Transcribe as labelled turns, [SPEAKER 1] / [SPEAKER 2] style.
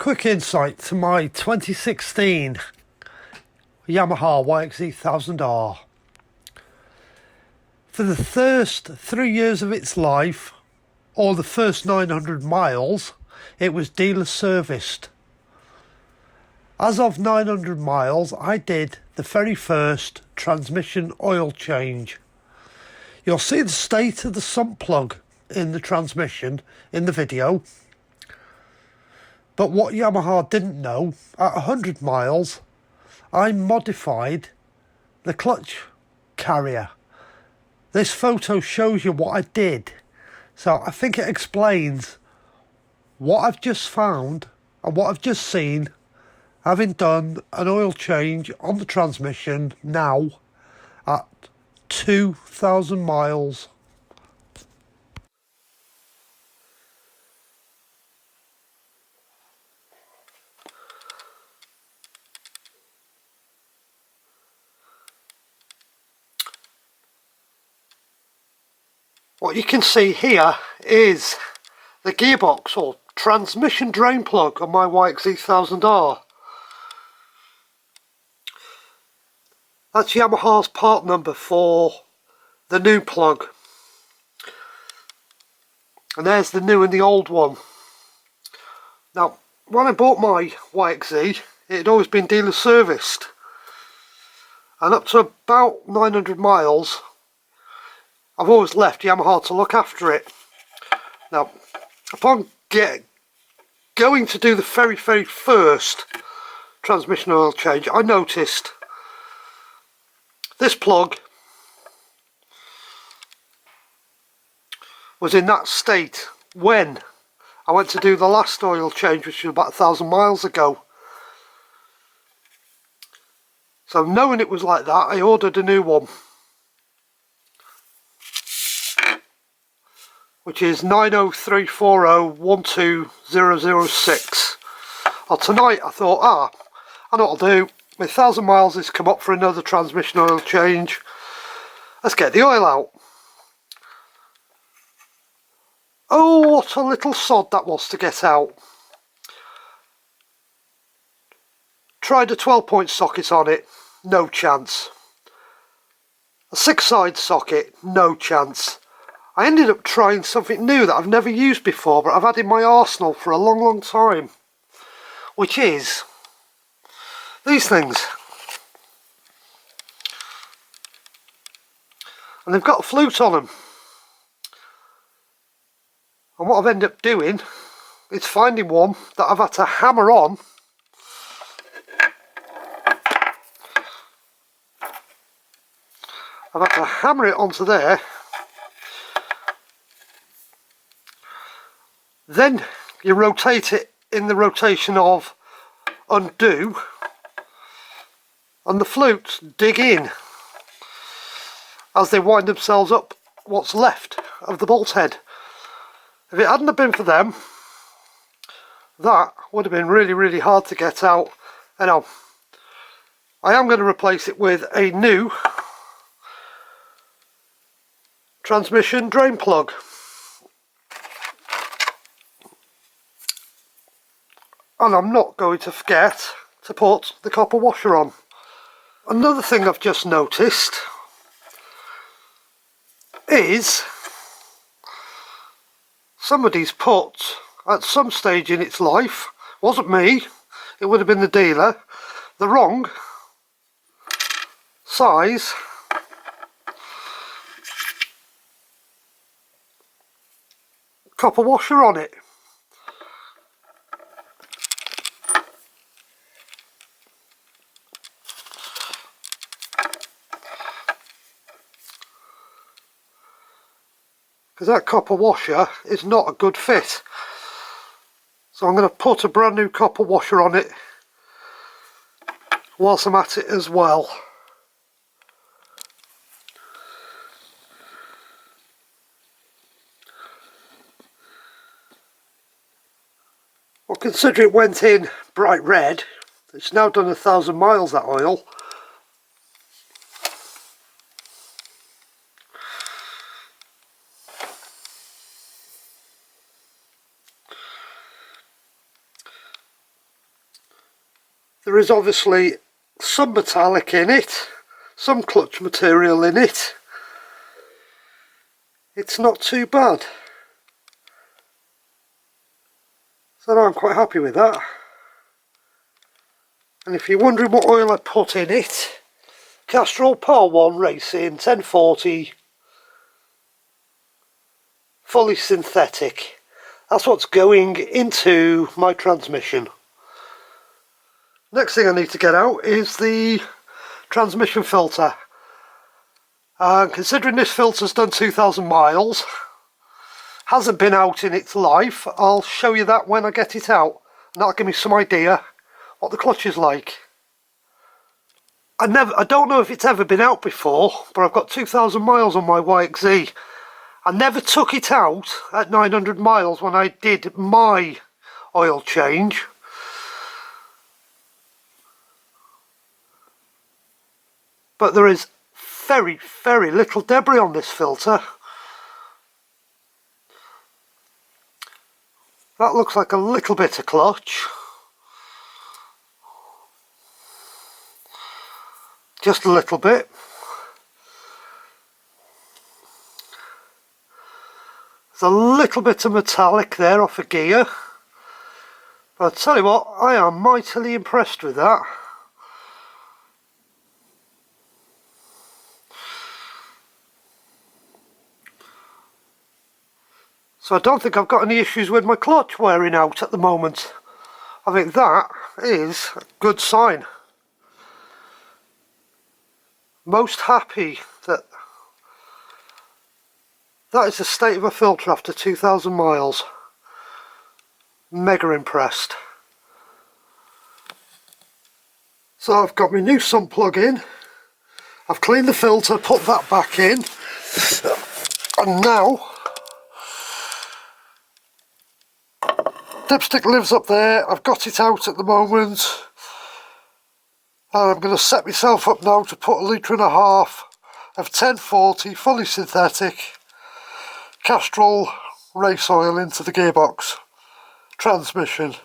[SPEAKER 1] quick insight to my 2016 Yamaha YXZ 1000R. For the first 3 years of its life, or the first 900 miles, it was dealer serviced. As of 900 miles, I did the very first transmission oil change. You'll see the state of the sump plug in the transmission in the video. But what Yamaha didn't know, at 100 miles, I modified the clutch carrier. This photo shows you what I did. So I think it explains what I've just found and what I've just seen, having done an oil change on the transmission now at 2,000 miles. What you can see here is the gearbox or transmission drain plug on my YXZ 1000R. That's Yamaha's part number for the new plug. And there's the new and the old one. Now, when I bought my YXZ, it had always been dealer serviced. And up to about 900 miles, I've always left Yamaha to look after it. Now, upon going to do the very first transmission oil change, I noticed this plug was in that state when I went to do the last oil change, which was about 1,000 miles ago. So knowing it was like that, I ordered a new one, which is 90340-12006. Well, tonight I thought, I know what I'll do. My 1,000 miles has come up for another transmission oil change. Let's get the oil out. Oh, what a little sod that was to get out. Tried a 12-point socket on it, no chance. A 6-side socket, no chance. I ended up trying something new that I've never used before, but I've had in my arsenal for a long time, which is these things. And they've got a flute on them. And what I've ended up doing is finding one that I've had to hammer on. I've had to hammer it onto there. Then you rotate it in the rotation of undo, and the flutes dig in as they wind themselves up what's left of the bolt head. If it hadn't have been for them, that would have been really hard to get out. And I am going to replace it with a new transmission drain plug. And I'm not going to forget to put the copper washer on. Another thing I've just noticed is somebody's put, at some stage in its life, wasn't me, it would have been the dealer, the wrong size copper washer on it. Because that copper washer is not a good fit. So I'm going to put a brand new copper washer on it whilst I'm at it as well. Well, consider it went in bright red, it's now done 1,000 miles, that oil. There is obviously some metallic in it, some clutch material in it. It's not too bad. So I'm quite happy with that. And if you're wondering what oil I put in it, Castrol Par 1 Racing 1040 fully synthetic. That's what's going into my transmission. Next thing I need to get out is the transmission filter. Considering this filter's done 2,000 miles, hasn't been out in its life, I'll show you that when I get it out, and that'll give me some idea what the clutch is like. I don't know if it's ever been out before, but I've got 2,000 miles on my YXZ. I never took it out at 900 miles when I did my oil change. But there is very, very little debris on this filter. That looks like a little bit of clutch. Just a little bit. There's a little bit of metallic there off a gear. But I'll tell you what, I am mightily impressed with that. So I don't think I've got any issues with my clutch wearing out at the moment. I think that is a good sign. Most happy that is the state of a filter after 2,000 miles. Mega impressed. So I've got my new sump plug in. I've cleaned the filter, put that back in, and now dipstick lives up there. I've got it out at the moment. And I'm going to set myself up now to put 1.5 litre of 1040 fully synthetic Castrol race oil into the gearbox transmission.